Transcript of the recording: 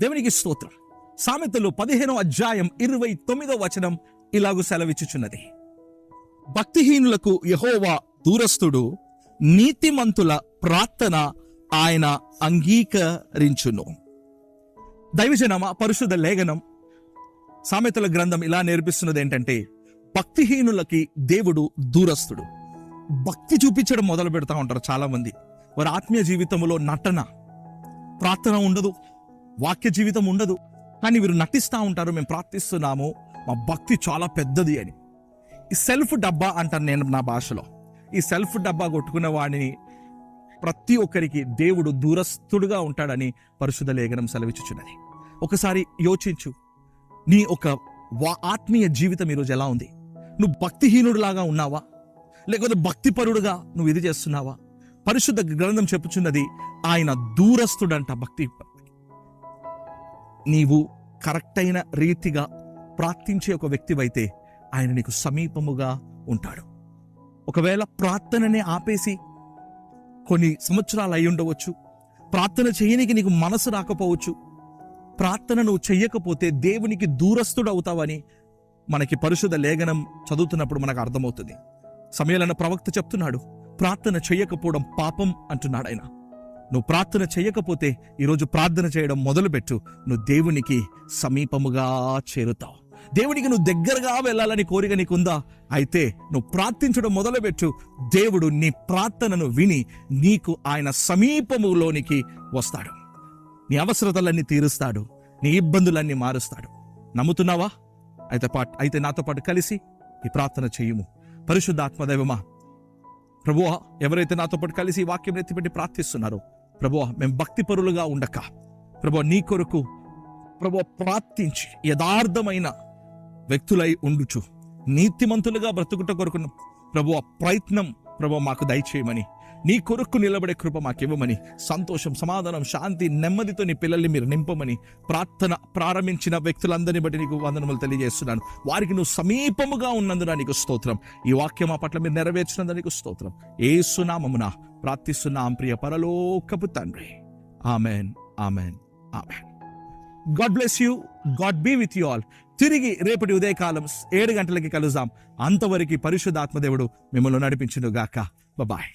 దేవునికి స్తోత్రం. సామెతలు 15వ అధ్యాయం 29వ వచనం ఇలాగూ సెలవిచ్చుచున్నది, భక్తిహీనులకు యెహోవా దూరస్థుడు, నీతిమంతుల ప్రార్థన ఆయన అంగీకరించును. దైవజనమా, పరిశుద్ధ లేఖనం సామెతల గ్రంథం ఇలా నేర్పిస్తున్నది ఏంటంటే, భక్తిహీనులకి దేవుడు దూరస్థుడు. భక్తి చూపించడం మొదలు పెడతా ఉంటారు చాలా మంది. వారి ఆత్మీయ జీవితంలో నటన, ప్రార్థన ఉండదు, వాక్య జీవితం ఉండదు, కానీ వీరు నటిస్తూ ఉంటారు, మేము ప్రార్థిస్తున్నాము, మా భక్తి చాలా పెద్దది అని. ఈ సెల్ఫ్ డబ్బా అంటాను నేను నా భాషలో. ఈ సెల్ఫ్ డబ్బా కొట్టుకున్న వాడిని ప్రతి ఒక్కరికి దేవుడు దూరస్థుడుగా ఉంటాడని పరిశుద్ధ లేఖనం సెలవిచ్చుచున్నది. ఒకసారి యోచించు, నీ ఒక ఆత్మీయ జీవితం ఈరోజు ఎలా ఉంది? నువ్వు భక్తిహీనుడిలాగా ఉన్నావా, లేకపోతే భక్తిపరుడుగా నువ్వు ఇది చేస్తున్నావా? పరిశుద్ధ గ్రంథం చెప్పుచున్నది ఆయన దూరస్థుడంట. భక్తి నీవు కరెక్ట్ అయిన రీతిగా ప్రార్థించే ఒక వ్యక్తివైతే ఆయన నీకు సమీపముగా ఉంటాడు. ఒకవేళ ప్రార్థననే ఆపేసి కొన్ని సంవత్సరాలు అయి ఉండవచ్చు, ప్రార్థన చేయనికి నీకు మనసు రాకపోవచ్చు, ప్రార్థన నువ్వు చెయ్యకపోతే దేవునికి దూరస్థుడు అవుతావని మనకి పరిశుద్ధ లేఖనం చదువుతున్నప్పుడు మనకు అర్థమవుతుంది. సమయలన్న ప్రవక్త చెప్తున్నాడు, ప్రార్థన చెయ్యకపోవడం పాపం అంటున్నాడు ఆయన. నువ్వు ప్రార్థన చెయ్యకపోతే ఈరోజు ప్రార్థన చేయడం మొదలుపెట్టు, నువ్వు దేవునికి సమీపముగా చేరుతావు. దేవునికి నువ్వు దగ్గరగా వెళ్ళాలని కోరిక నీకుందా? అయితే నువ్వు ప్రార్థించడం మొదలుపెట్టు. దేవుడు నీ ప్రార్థనను విని నీకు ఆయన సమీపములోనికి వస్తాడు. నీ అవసరతలన్నీ తీరుస్తాడు, నీ ఇబ్బందులన్నీ మారుస్తాడు. నమ్ముతున్నావా? అయితే నాతో పాటు కలిసి ఈ ప్రార్థన చెయ్యము. పరిశుద్ధాత్మదైవమా, ప్రభువా, ఎవరైతే నాతో పాటు కలిసి ఈ వాక్యం ఎత్తిపెట్టి ప్రార్థిస్తున్నారో, ప్రభువా, మేము భక్తిపరులుగా ఉండక ప్రభువా నీ కొరకు ప్రభువా ప్రార్థించి యథార్థమైన వ్యక్తులై ఉండుచు నీతిమంతులుగా బ్రతుకుట కొరకు ప్రభువా ప్రయత్నం ప్రభువా మాకు దయచేయమని, నీ కొరకు నిలబడే కృప మాకివ్వమని, సంతోషం, సమాధానం, శాంతి, నెమ్మదితో నీ పిల్లల్ని మీరు నింపమని, ప్రార్థన ప్రారంభించిన వ్యక్తులందరినీ బట్టి నీకు వందనములు తెలియజేస్తున్నాను. వారికి నువ్వు సమీపముగా ఉన్నందున నీకు స్తోత్రం. ఈ వాక్యం మా పట్ల మీరు నెరవేర్చినందుకు నీకు స్తోత్రం. యేసు నామమున ప్రార్థిస్తున్నాం ప్రియ పరలోకపు తండ్రి. Amen, amen, amen. God bless you. God be with you all. తిరిగి రేపటి ఉదయకాలం 7 గంటలకి కలుద్దాం. అంతవరకు పరిశుద్ధాత్మదేవుడు మిమ్మల్ని నడిపించును గాక. బాయ్.